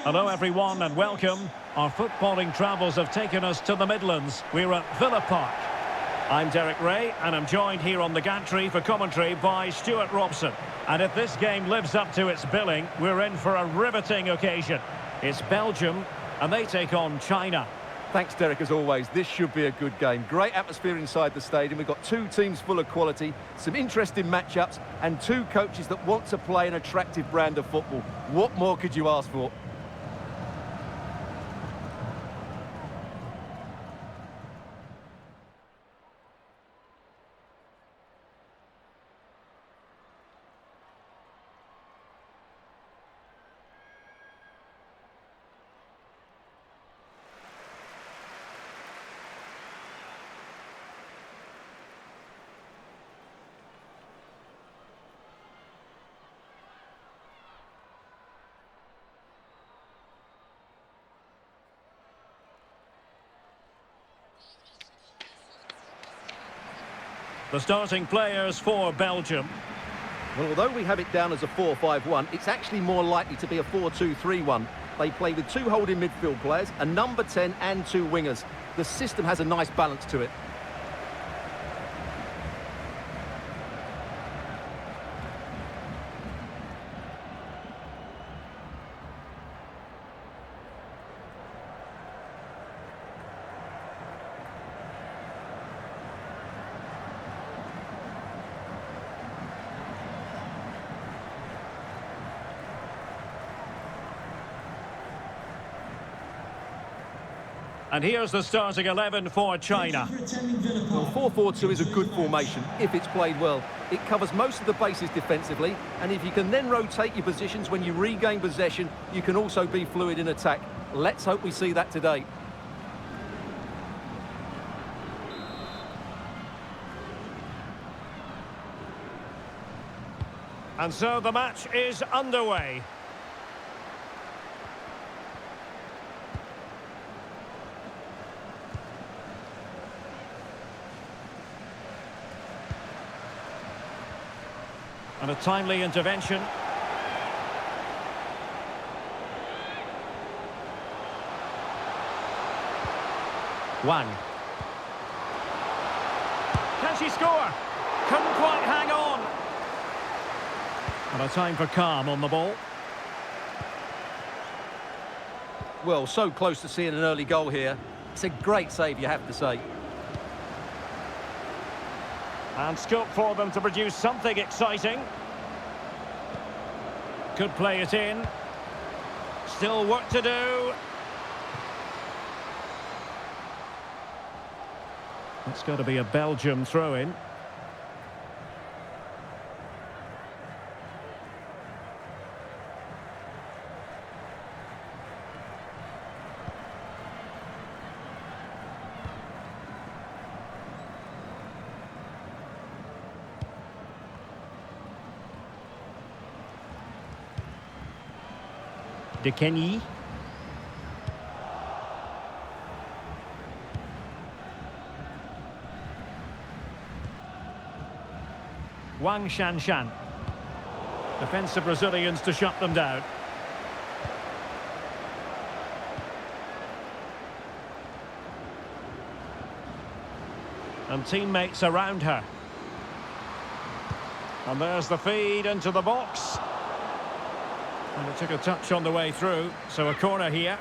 Hello everyone and welcome. Our footballing travels have taken us to the Midlands. We're at Villa Park. I'm Derek Ray and I'm joined here on the gantry for commentary by Stuart Robson. And if this game lives up to its billing, we're in for a riveting occasion. It's Belgium and they take on China. Thanks, Derek, as always. This should be a good game. Great atmosphere inside the stadium. We've got two teams full of quality, some interesting matchups, and two coaches that want to play an attractive brand of football. What more could you ask for? The starting players for Belgium. Well, although we have it down as a 4-5-1, it's actually more likely to be a 4-2-3-1. They play with two holding midfield players, a number 10 and two wingers. The system has a nice balance to it. And here's the starting 11 for China. Well, 4-4-2 is a good formation if it's played well. It covers most of the bases defensively, and if you can then rotate your positions when you regain possession, you can also be fluid in attack. Let's hope we see that today. And so the match is underway. And a timely intervention. Wang. Can she score? Couldn't quite hang on. And a time for calm on the ball. Well, so close to seeing an early goal here. It's a great save, you have to say. And scope for them to produce something exciting. Could play it in. Still work to do. It's got to be a Belgium throw-in. De Kenny. Wang Shanshan. Defensive Brazilians to shut them down. And teammates around her. And there's the feed into the box. And it took a touch on the way through, so a corner here.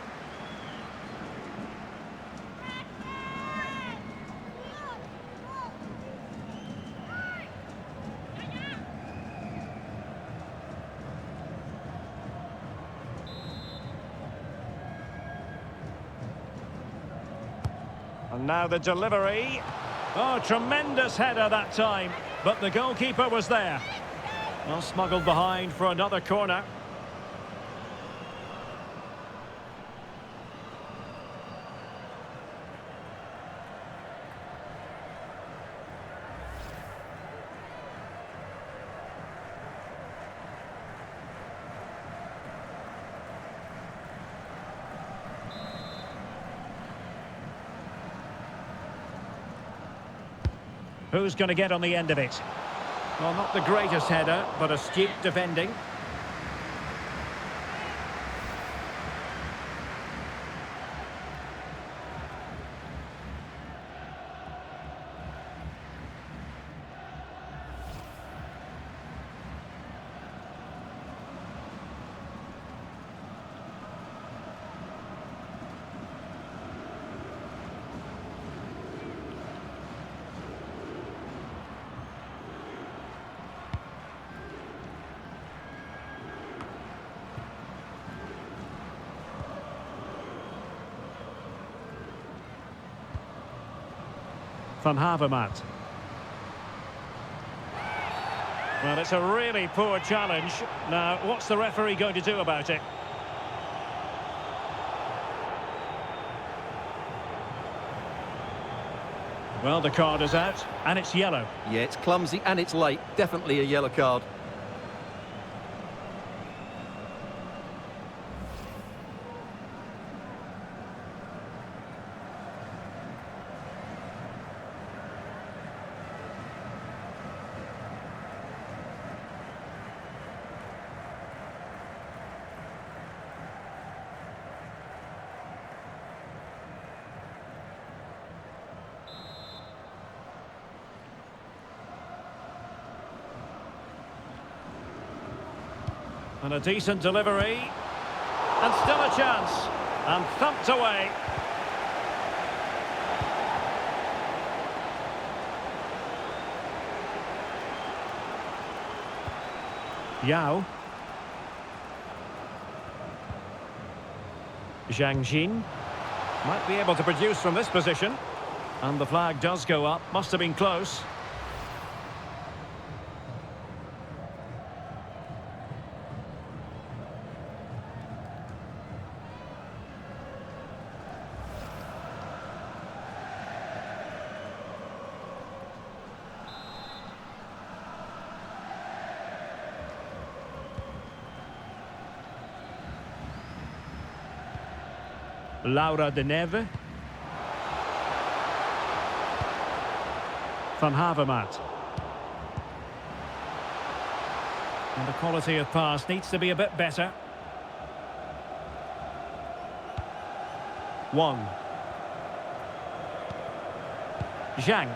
And now the delivery. Oh, tremendous header that time, but the goalkeeper was there. Well, smuggled behind for another corner. Who's going to get on the end of it? Well, not the greatest header, but astute defending. Van Havermaet. Well, it's a really poor challenge. Now, what's the referee going to do about it? Well, the card is out, and it's yellow. Yeah, it's clumsy and it's late. Definitely a yellow card. And a decent delivery. And still a chance. And thumped away. Yao. Zhang Jin. Might be able to produce from this position. And the flag does go up. Must have been close. Laura de Neve. Van Havermaet. And the quality of pass needs to be a bit better. Wang. Zhang.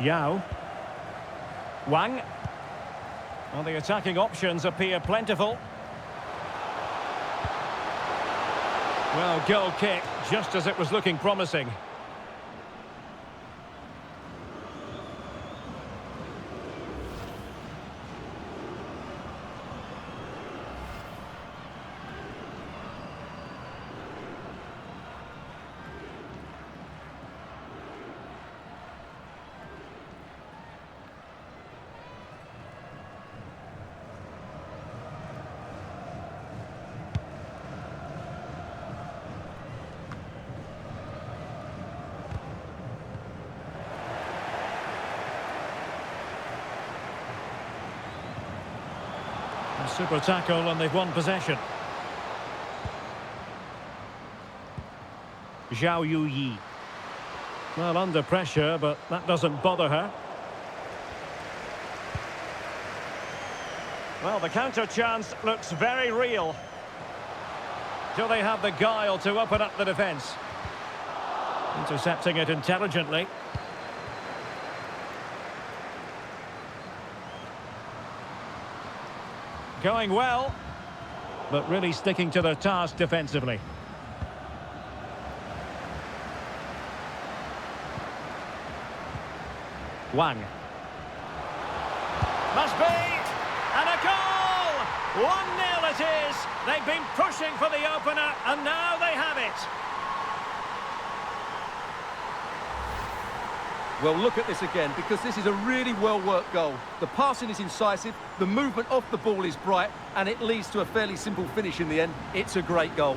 Yao. Wang. Well, the attacking options appear plentiful. Well, goal kick, just as it was looking promising. A super tackle and they've won possession. Zhao Yuyi. Well, under pressure, but that doesn't bother her. Well, the counter chance looks very real. Do they have the guile to open up the defence? Intercepting it intelligently. Going well, but really sticking to their task defensively. Wang. Must be! And a goal! 1-0 it is! They've been pushing for the opener, and now they have it. Well, look at this again, because this is a really well-worked goal. The passing is incisive, the movement off the ball is bright, and it leads to a fairly simple finish in the end. It's a great goal.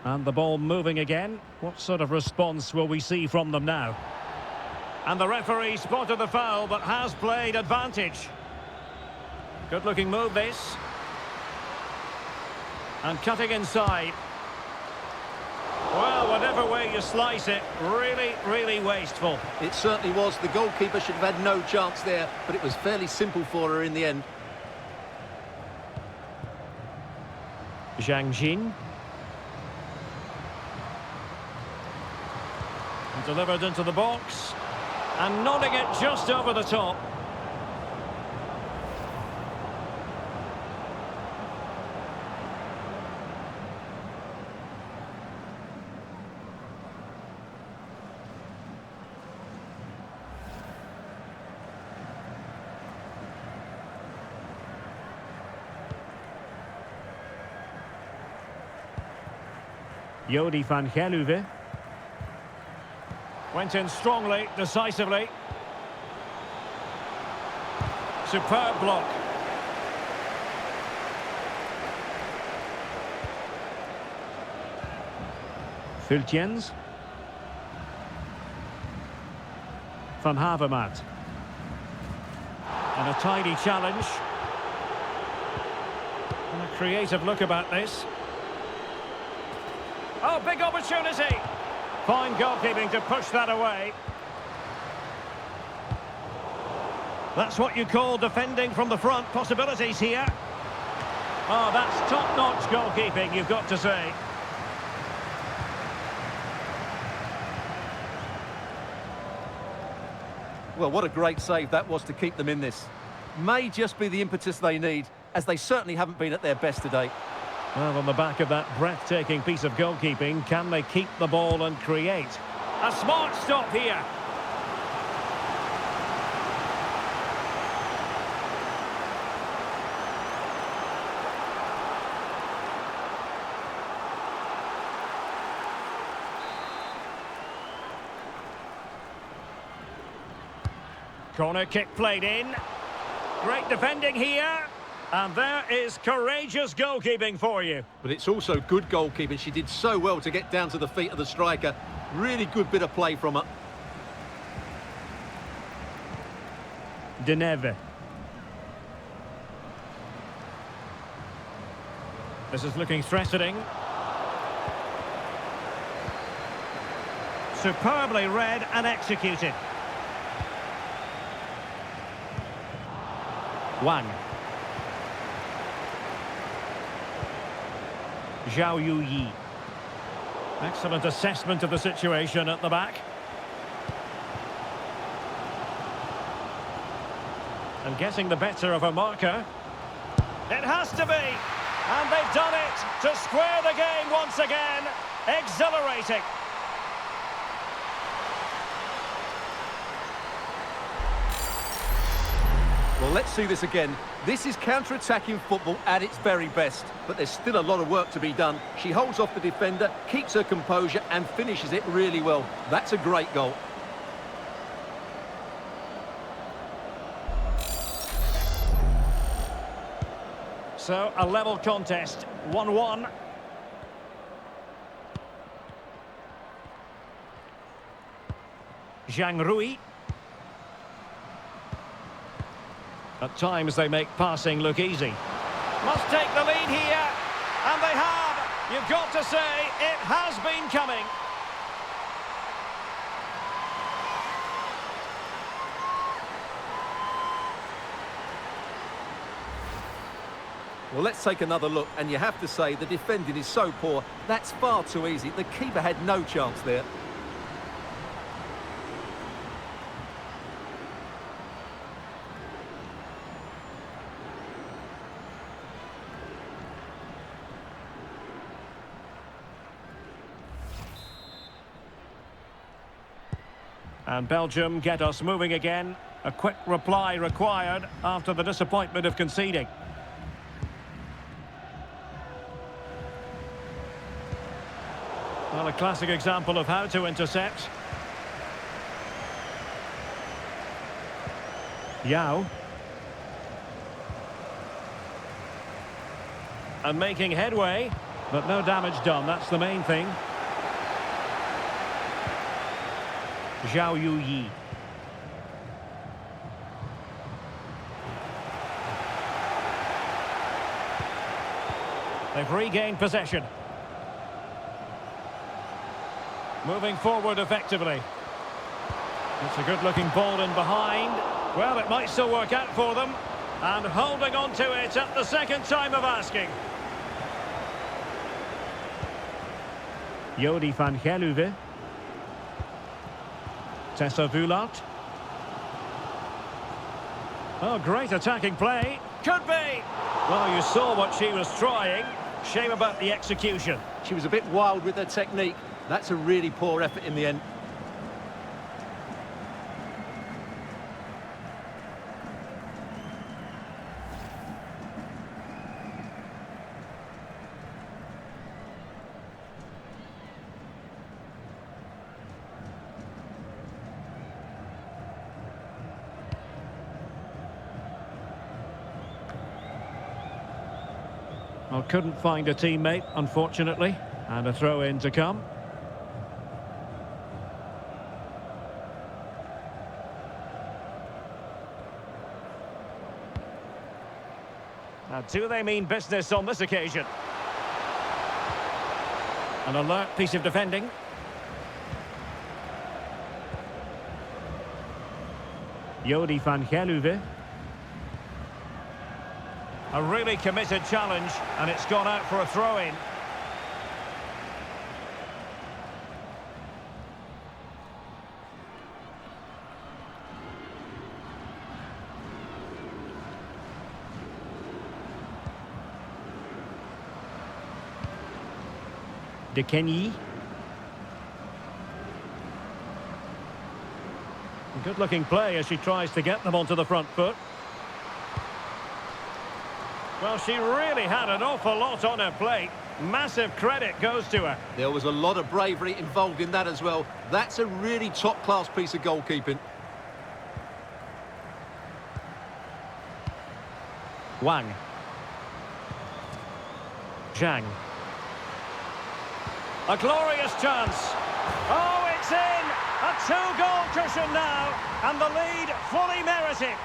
And the ball moving again. What sort of response will we see from them now? And the referee spotted the foul, but has played advantage. Good-looking move, this. And cutting inside. Well, whatever way you slice it, really, really wasteful. It certainly was. The goalkeeper should have had no chance there, but it was fairly simple for her in the end. Zhang Jin. Delivered into the box. And nodding it just over the top. Jody van Geluwe. Went in strongly, decisively. Superb block. Fultjens. Van Havermaet. And a tidy challenge. And a creative look about this. Oh, big opportunity. Fine goalkeeping to push that away. That's what you call defending from the front. Possibilities here. Oh, that's top-notch goalkeeping, you've got to say. Well, what a great save that was to keep them in this. May just be the impetus they need, as they certainly haven't been at their best today. Well, on the back of that breathtaking piece of goalkeeping, can they keep the ball and create? A smart stop here. Corner kick played in. Great defending here. And there is courageous goalkeeping for you. But it's also good goalkeeping. She did so well to get down to the feet of the striker. Really good bit of play from her. Deneve. This is looking threatening. Superbly read and executed. Wang. Zhao Yuyi. Excellent assessment of the situation at the back. And getting the better of a marker. It has to be! And they've done it to square the game once again. Exhilarating. Well, let's see this again. This is counter-attacking football at its very best. But there's still a lot of work to be done. She holds off the defender, keeps her composure and finishes it really well. That's a great goal. So, a level contest, 1-1. Zhang Rui. At times they make passing look easy. Must take the lead here, and they have. You've got to say, it has been coming. Well, let's take another look, and you have to say the defending is so poor. That's far too easy. The keeper had no chance there. And Belgium get us moving again. A quick reply required after the disappointment of conceding. Well, a classic example of how to intercept. Yao. And making headway, but no damage done, that's the main thing. Zhao Yuyi. They've regained possession. Moving forward effectively. It's a good-looking ball in behind. Well, it might still work out for them. And holding on to it at the second time of asking. Jody van Geluwe. Tessa Vullart. Oh, great attacking play. Could be. Well, you saw what she was trying. Shame about the execution. She was a bit wild with her technique. That's a really poor effort in the end. Well, couldn't find a teammate, unfortunately. And a throw-in to come. Now, do they mean business on this occasion? An alert piece of defending. Jody van Geluwe. A really committed challenge, and it's gone out for a throw-in. De Kenny. Good-looking play as she tries to get them onto the front foot. Well, she really had an awful lot on her plate. Massive credit goes to her. There was a lot of bravery involved in that as well. That's a really top-class piece of goalkeeping. Wang. Zhang. A glorious chance. Oh, it's in! A two-goal cushion now, and the lead fully merited.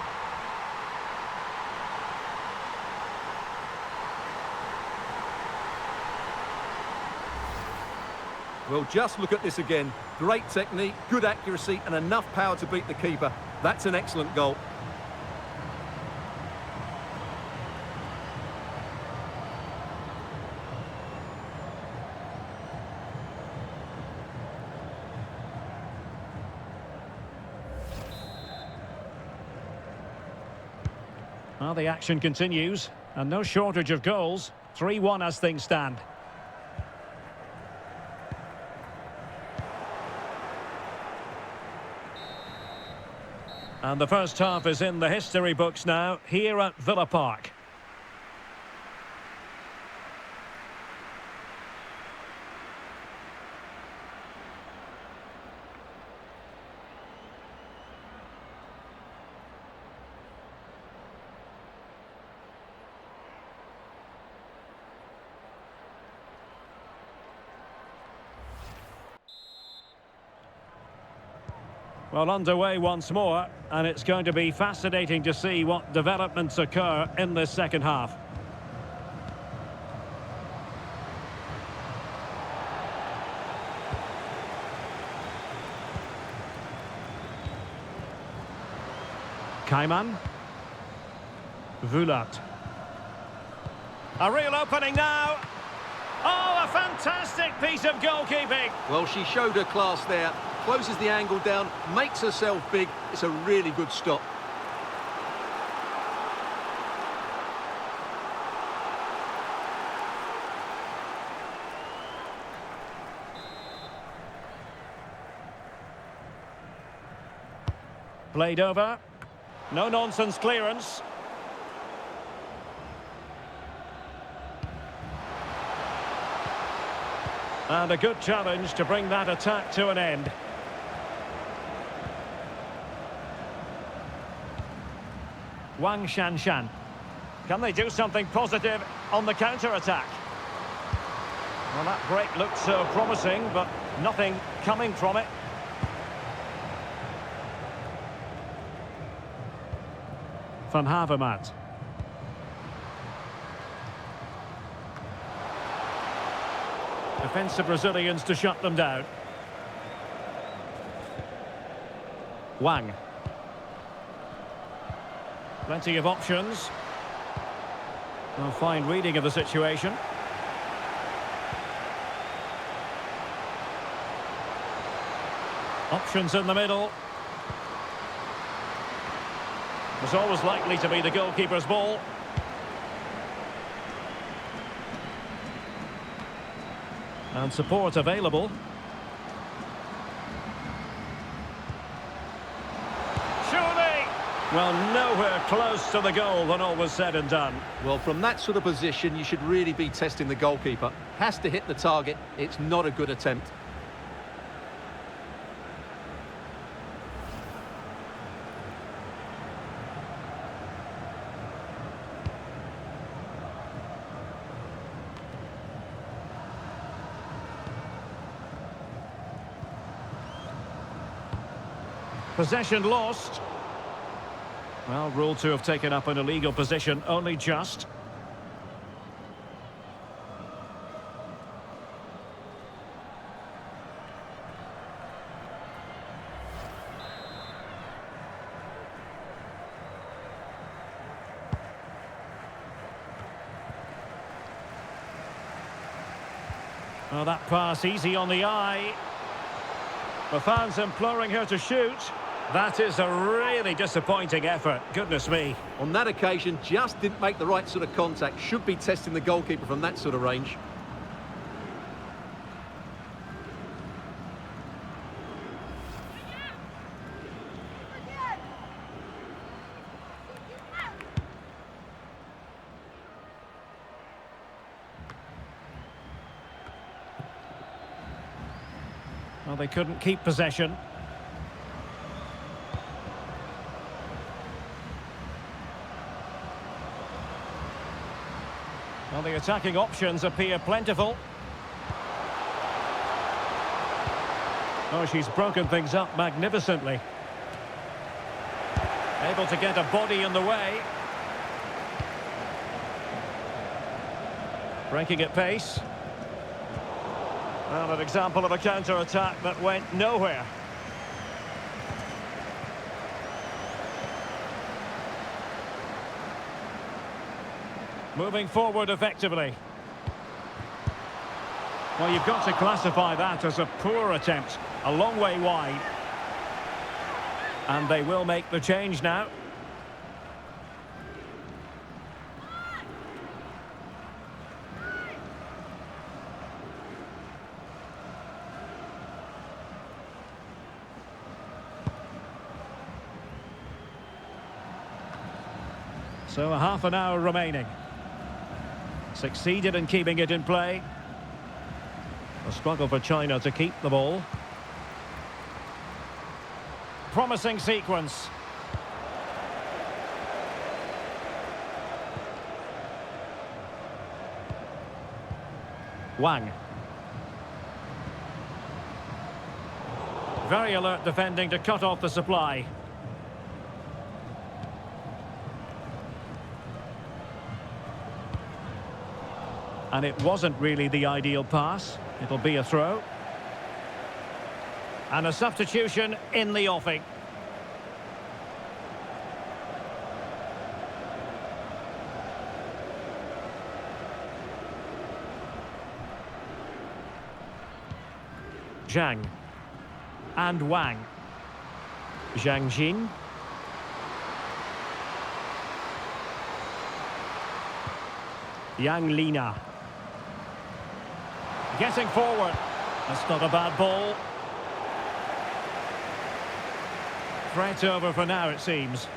Well, just look at this again. Great technique, good accuracy, and enough power to beat the keeper. That's an excellent goal. Well, the action continues, and no shortage of goals. 3-1 as things stand. And the first half is in the history books now, here at Villa Park. Well, underway once more, and it's going to be fascinating to see what developments occur in this second half. Kaiman. Vulat. A real opening now. Oh, a fantastic piece of goalkeeping. Well, she showed her class there. Closes the angle down, makes herself big. It's a really good stop. Played over. No-nonsense clearance. And a good challenge to bring that attack to an end. Wang Shanshan. Can they do something positive on the counter-attack? Well, that break looked so promising, but nothing coming from it. Van Havermaet. Defensive Brazilians to shut them down. Wang. Plenty of options. A fine reading of the situation. Options in the middle. Was always likely to be the goalkeeper's ball. And support available. Well, nowhere close to the goal when all was said and done. Well, from that sort of position, you should really be testing the goalkeeper. Has to hit the target. It's not a good attempt. Possession lost. Well, ruled to have taken up an illegal position, only just. Well, that pass easy on the eye. The fans imploring her to shoot. That is a really disappointing effort. Goodness me. On that occasion, just didn't make the right sort of contact. Should be testing the goalkeeper from that sort of range. Well, they couldn't keep possession. Well, the attacking options appear plentiful. Oh, she's broken things up magnificently. Able to get a body in the way. Breaking at pace. Well, an example of a counter-attack that went nowhere. Moving forward effectively. Well, you've got to classify that as a poor attempt. A long way wide. And they will make the change now. So a half an hour remaining. Succeeded in keeping it in play. A struggle for China to keep the ball. Promising sequence. Wang. Very alert defending to cut off the supply. And it wasn't really the ideal pass. It'll be a throw. And a substitution in the offing. Zhang. And Wang. Zhang Jin. Yang Lina. Getting forward. That's not a bad ball. Threat over for now, it seems.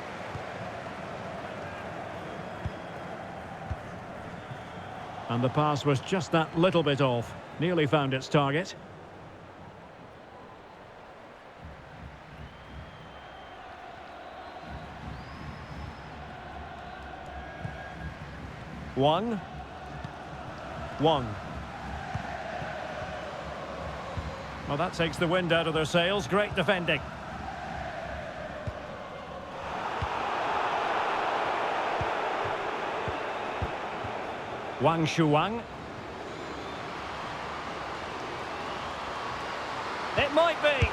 And the pass was just that little bit off. Nearly found its target. Wang. Well, that takes the wind out of their sails. Great defending. Wang Shuang. It might be.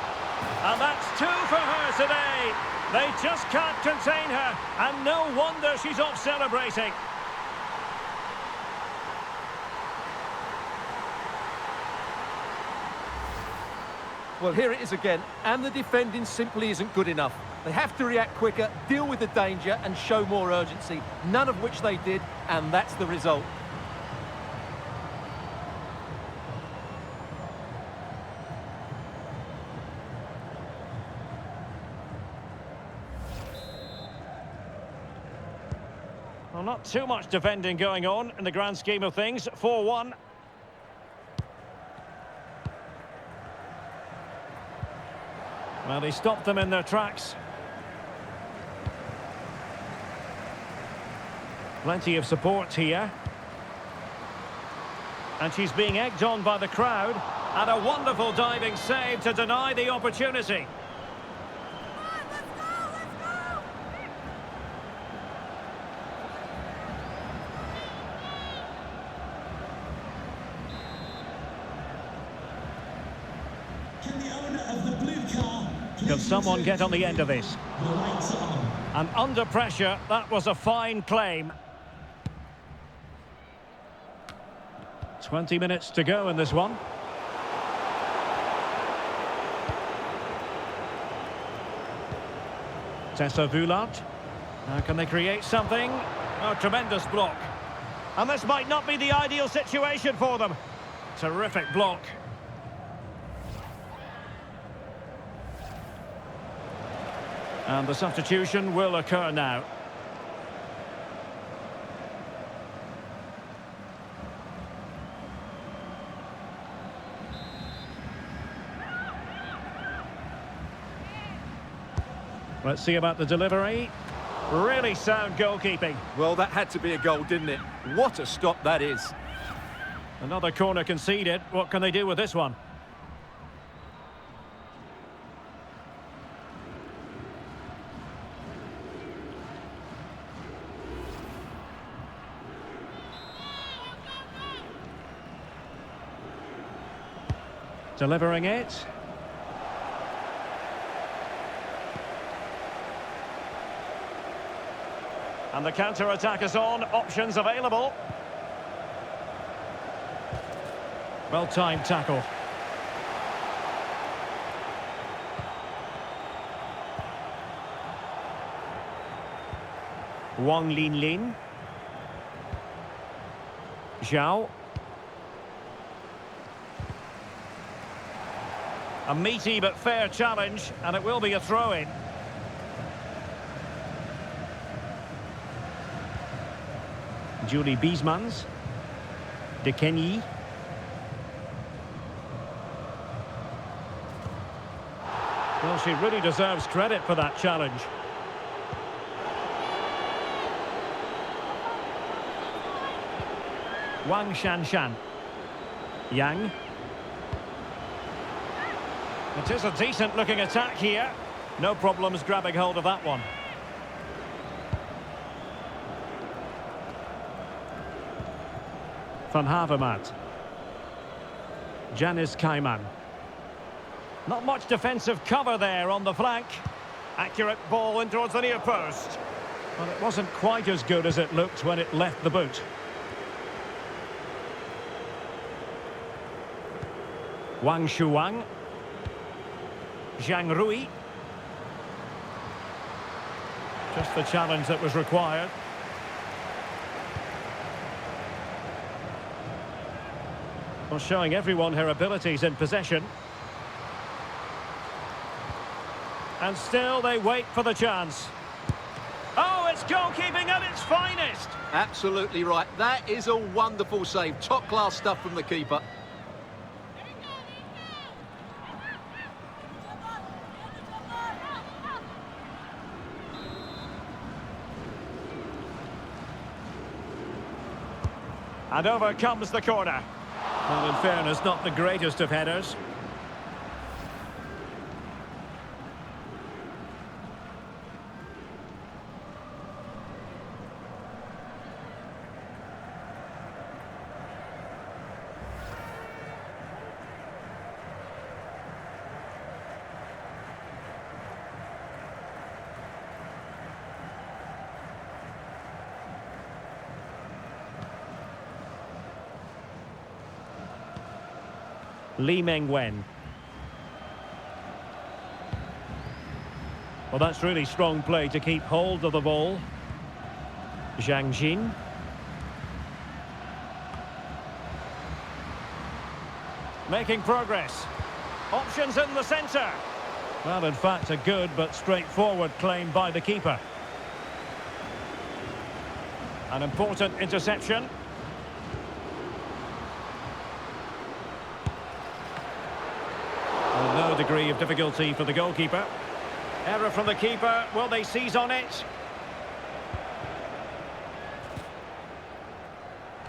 And that's two for her today. They just can't contain her. And no wonder she's off celebrating. Well, here it is again, and the defending simply isn't good enough. They have to react quicker, deal with the danger, and show more urgency, none of which they did, and that's the result. Well, not too much defending going on in the grand scheme of things. 4-1. Well, they stopped them in their tracks. Plenty of support here. And she's being egged on by the crowd. And a wonderful diving save to deny the opportunity. Can someone get on the end of this? And under pressure, that was a fine claim. 20 minutes to go in this one. Tessa Voulard. Now can they create something? Oh, tremendous block. And this might not be the ideal situation for them. Terrific block. And the substitution will occur now. Let's see about the delivery. Really sound goalkeeping. Well, that had to be a goal, didn't it? What a stop that is. Another corner conceded. What can they do with this one? Delivering it. And the counter-attack is on. Options available. Well-timed tackle. Wang Linlin. Zhao. A meaty but fair challenge, and it will be a throw-in. Julie Biesmans. De Kenny. Well, she really deserves credit for that challenge. Wang Shanshan. Yang. It is a decent-looking attack here. No problems grabbing hold of that one. Van Havermaet. Janice Kaiman. Not much defensive cover there on the flank. Accurate ball in towards the near post. But it wasn't quite as good as it looked when it left the boot. Wang Shuang. Zhang Rui. Just the challenge that was required. Well, showing everyone her abilities in possession. And still they wait for the chance. Oh, it's goalkeeping at its finest. Absolutely right. That is a wonderful save. Top-class stuff from the keeper. And over comes the corner. Well, in fairness, not the greatest of headers. Li Mengwen. Well, that's really strong play to keep hold of the ball. Zhang Jin. Making progress. Options in the centre. Well, in fact, a good but straightforward claim by the keeper. An important interception. No degree of difficulty for the goalkeeper. Error from the keeper. Will they seize on it?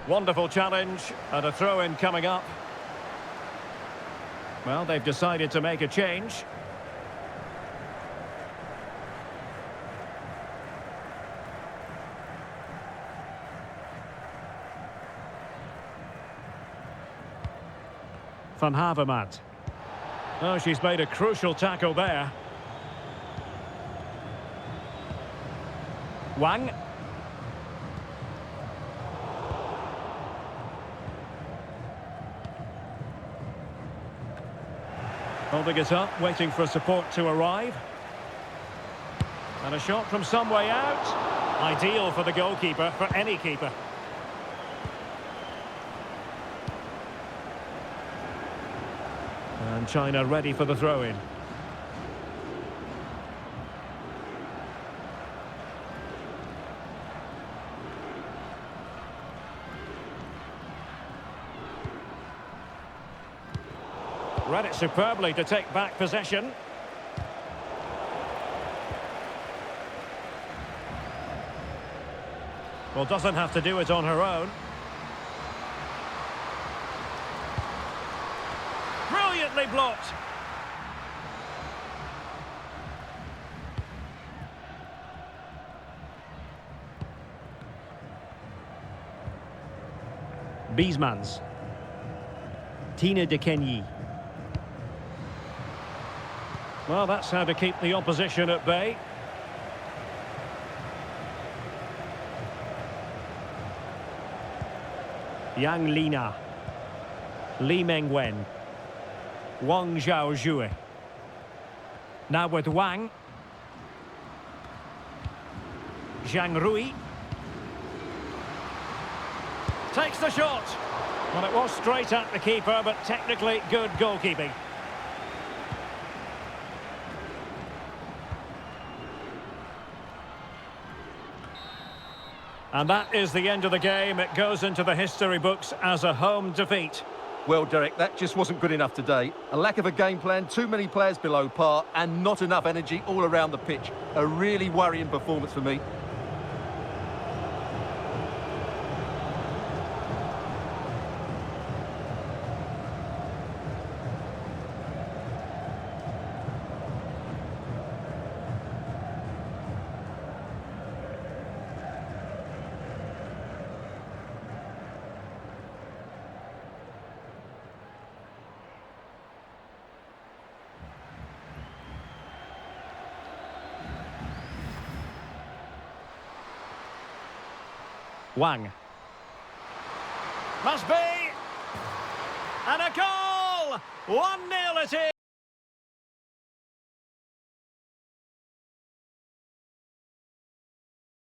Wonderful challenge and a throw-in coming up. Well, they've decided to make a change. Van Havermaet. Oh, she's made a crucial tackle there. Wang. Holding it up, waiting for support to arrive. And a shot from some way out. Ideal for the goalkeeper, for any keeper. And China ready for the throw-in. Read it superbly to take back possession. Well, doesn't have to do it on her own. Brilliantly blocked. Biesmans. Tina de Kenyi. Well, that's how to keep the opposition at bay. Yang Lina. Li Mengwen. Wang Zhaozhue. Now with Wang. Zhang Rui. Takes the shot. Well, it was straight at the keeper, but technically good goalkeeping. And that is the end of the game. It goes into the history books as a home defeat. Well, Derek, that just wasn't good enough today. A lack of a game plan, too many players below par, and not enough energy all around the pitch. A really worrying performance for me. Wang. Must be! And a goal! 1-0 it is!